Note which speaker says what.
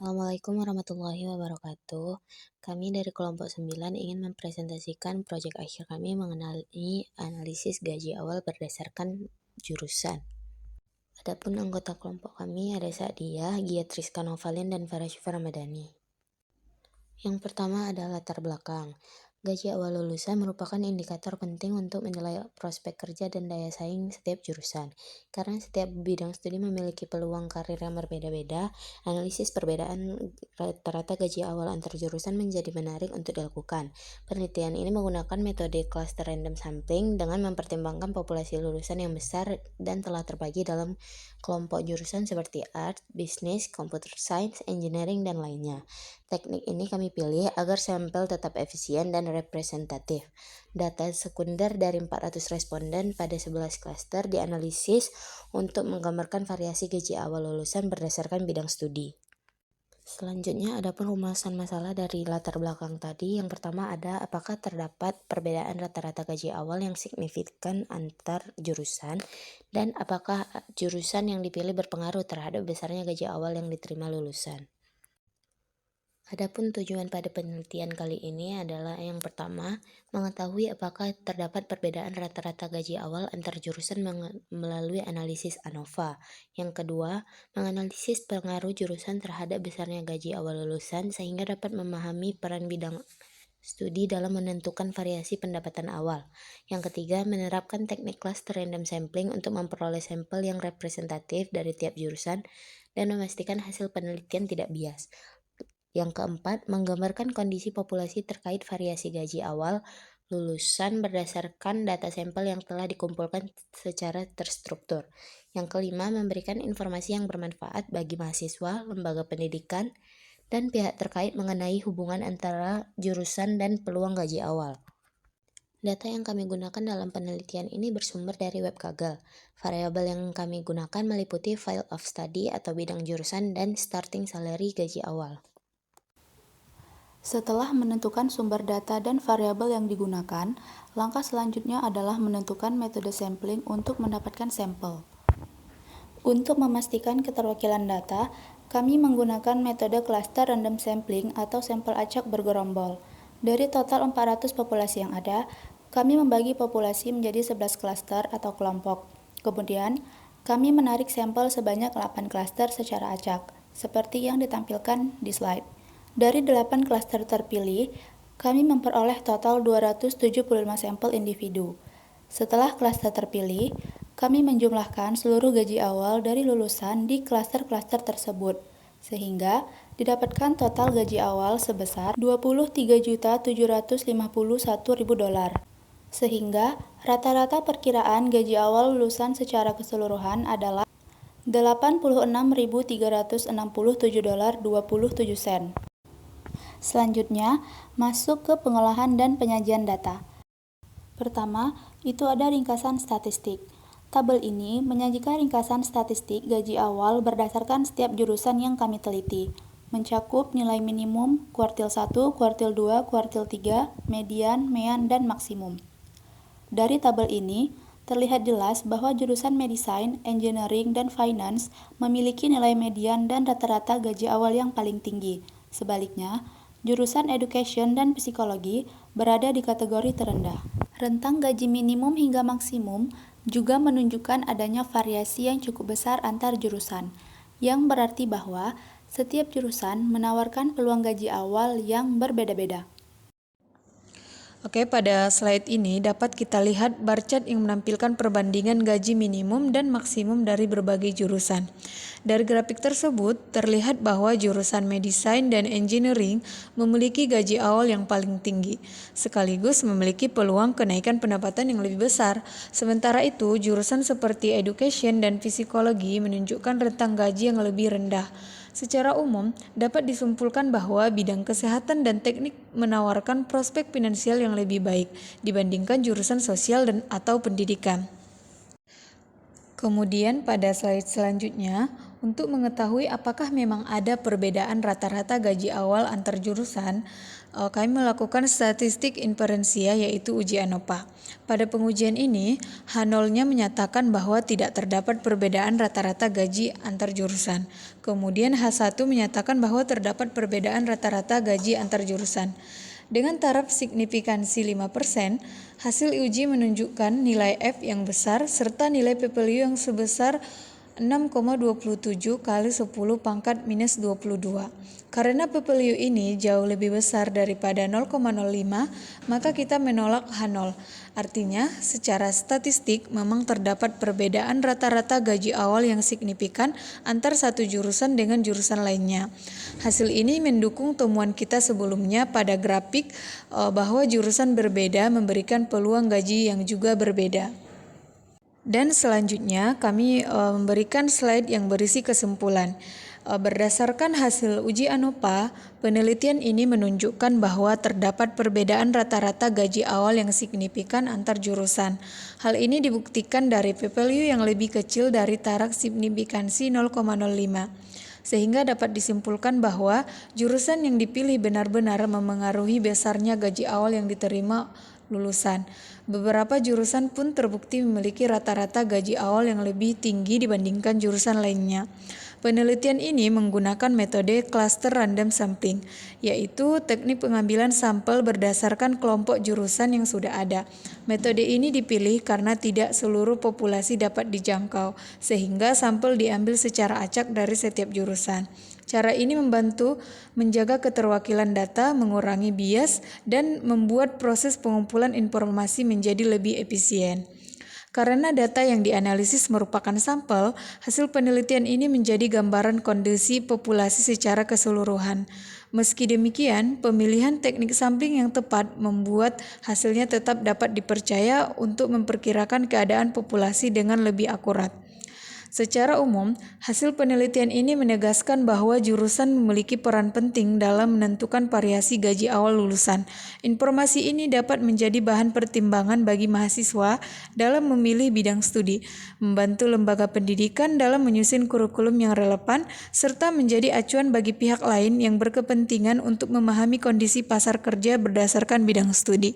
Speaker 1: Assalamualaikum warahmatullahi wabarakatuh. Kami dari kelompok 9 ingin mempresentasikan proyek akhir kami mengenai analisis gaji awal berdasarkan jurusan. Adapun anggota kelompok kami ada Sa'diyah, Giat Rizka Novalin, dan Farah Syifa Ramadhani. Yang pertama adalah latar belakang. Gaji awal lulusan merupakan indikator penting untuk menilai prospek kerja dan daya saing setiap jurusan. Karena setiap bidang studi memiliki peluang karir yang berbeda-beda, analisis perbedaan rata-rata gaji awal antar jurusan menjadi menarik untuk dilakukan. Penelitian ini menggunakan metode cluster random sampling dengan mempertimbangkan populasi lulusan yang besar dan telah terbagi dalam kelompok jurusan seperti art, bisnis, computer science, engineering, dan lainnya. Teknik ini kami pilih agar sampel tetap efisien dan representatif. Data sekunder dari 400 responden pada 11 klaster dianalisis untuk menggambarkan variasi gaji awal lulusan berdasarkan bidang studi. Selanjutnya ada perumusan masalah dari latar belakang tadi. Yang pertama ada apakah terdapat perbedaan rata-rata gaji awal yang signifikan antar jurusan, dan apakah jurusan yang dipilih berpengaruh terhadap besarnya gaji awal yang diterima lulusan. Adapun tujuan pada penelitian kali ini adalah yang pertama, mengetahui apakah terdapat perbedaan rata-rata gaji awal antar jurusan melalui analisis ANOVA. Yang kedua, menganalisis pengaruh jurusan terhadap besarnya gaji awal lulusan sehingga dapat memahami peran bidang studi dalam menentukan variasi pendapatan awal. Yang ketiga, menerapkan teknik cluster random sampling untuk memperoleh sampel yang representatif dari tiap jurusan dan memastikan hasil penelitian tidak bias. Yang keempat, menggambarkan kondisi populasi terkait variasi gaji awal lulusan berdasarkan data sampel yang telah dikumpulkan secara terstruktur. Yang kelima, memberikan informasi yang bermanfaat bagi mahasiswa, lembaga pendidikan, dan pihak terkait mengenai hubungan antara jurusan dan peluang gaji awal. Data yang kami gunakan dalam penelitian ini bersumber dari web Kaggle. Variabel yang kami gunakan meliputi file of study atau bidang jurusan dan starting salary gaji awal.
Speaker 2: Setelah menentukan sumber data dan variabel yang digunakan, langkah selanjutnya adalah menentukan metode sampling untuk mendapatkan sampel. Untuk memastikan keterwakilan data, kami menggunakan metode cluster random sampling atau sampel acak bergerombol. Dari total 400 populasi yang ada, kami membagi populasi menjadi 11 klaster atau kelompok. Kemudian, kami menarik sampel sebanyak 8 klaster secara acak, seperti yang ditampilkan di slide. Dari 8 klaster terpilih, kami memperoleh total 275 sampel individu. Setelah klaster terpilih, kami menjumlahkan seluruh gaji awal dari lulusan di klaster-klaster tersebut, sehingga didapatkan total gaji awal sebesar $23.751.000. Sehingga rata-rata perkiraan gaji awal lulusan secara keseluruhan adalah $86.367.27. Selanjutnya, masuk ke pengolahan dan penyajian data. Pertama, itu ada ringkasan statistik. Tabel ini menyajikan ringkasan statistik gaji awal berdasarkan setiap jurusan yang kami teliti, mencakup nilai minimum, kuartil 1, kuartil 2, kuartil 3, median, mean, dan maksimum. Dari tabel ini, terlihat jelas bahwa jurusan Medicine, Engineering, dan Finance memiliki nilai median dan rata-rata gaji awal yang paling tinggi. Sebaliknya, jurusan Education dan Psikologi berada di kategori terendah. Rentang gaji minimum hingga maksimum juga menunjukkan adanya variasi yang cukup besar antar jurusan, yang berarti bahwa setiap jurusan menawarkan peluang gaji awal yang berbeda-beda.
Speaker 3: Oke, pada slide ini dapat kita lihat bar chart yang menampilkan perbandingan gaji minimum dan maksimum dari berbagai jurusan. Dari grafik tersebut, terlihat bahwa jurusan Medicine dan Engineering memiliki gaji awal yang paling tinggi, sekaligus memiliki peluang kenaikan pendapatan yang lebih besar. Sementara itu, jurusan seperti Education dan Psikologi menunjukkan rentang gaji yang lebih rendah. Secara umum, dapat disimpulkan bahwa bidang kesehatan dan teknik menawarkan prospek finansial yang lebih baik dibandingkan jurusan sosial atau pendidikan. Kemudian pada slide selanjutnya, Untuk mengetahui apakah memang ada perbedaan rata-rata gaji awal antar jurusan, kami melakukan statistik inferensia yaitu uji ANOPA. Pada pengujian ini, H0-nya menyatakan bahwa tidak terdapat perbedaan rata-rata gaji antar jurusan. Kemudian H1 menyatakan bahwa terdapat perbedaan rata-rata gaji antar jurusan. Dengan taraf signifikansi 5%, hasil uji menunjukkan nilai F yang besar serta nilai p-value yang sebesar 6,27 kali 10 pangkat minus 22. Karena p-value ini jauh lebih besar daripada 0,05, maka kita menolak H0. Artinya, secara statistik memang terdapat perbedaan rata-rata gaji awal yang signifikan antar satu jurusan dengan jurusan lainnya. Hasil ini mendukung temuan kita sebelumnya pada grafik bahwa jurusan berbeda memberikan peluang gaji yang juga berbeda. Dan selanjutnya kami memberikan slide yang berisi kesimpulan. Berdasarkan hasil uji ANOPA, penelitian ini menunjukkan bahwa terdapat perbedaan rata-rata gaji awal yang signifikan antar jurusan. Hal ini dibuktikan dari p-value yang lebih kecil dari taraf signifikansi 0,05. Sehingga dapat disimpulkan bahwa jurusan yang dipilih benar-benar memengaruhi besarnya gaji awal yang diterima lulusan. Beberapa jurusan pun terbukti memiliki rata-rata gaji awal yang lebih tinggi dibandingkan jurusan lainnya. Penelitian ini menggunakan metode cluster random sampling, yaitu teknik pengambilan sampel berdasarkan kelompok jurusan yang sudah ada. Metode ini dipilih karena tidak seluruh populasi dapat dijangkau, sehingga sampel diambil secara acak dari setiap jurusan. Cara ini membantu menjaga keterwakilan data, mengurangi bias, dan membuat proses pengumpulan informasi menjadi lebih efisien. Karena data yang dianalisis merupakan sampel, hasil penelitian ini menjadi gambaran kondisi populasi secara keseluruhan. Meski demikian, pemilihan teknik sampling yang tepat membuat hasilnya tetap dapat dipercaya untuk memperkirakan keadaan populasi dengan lebih akurat. Secara umum, hasil penelitian ini menegaskan bahwa jurusan memiliki peran penting dalam menentukan variasi gaji awal lulusan. Informasi ini dapat menjadi bahan pertimbangan bagi mahasiswa dalam memilih bidang studi, membantu lembaga pendidikan dalam menyusun kurikulum yang relevan, serta menjadi acuan bagi pihak lain yang berkepentingan untuk memahami kondisi pasar kerja berdasarkan bidang studi.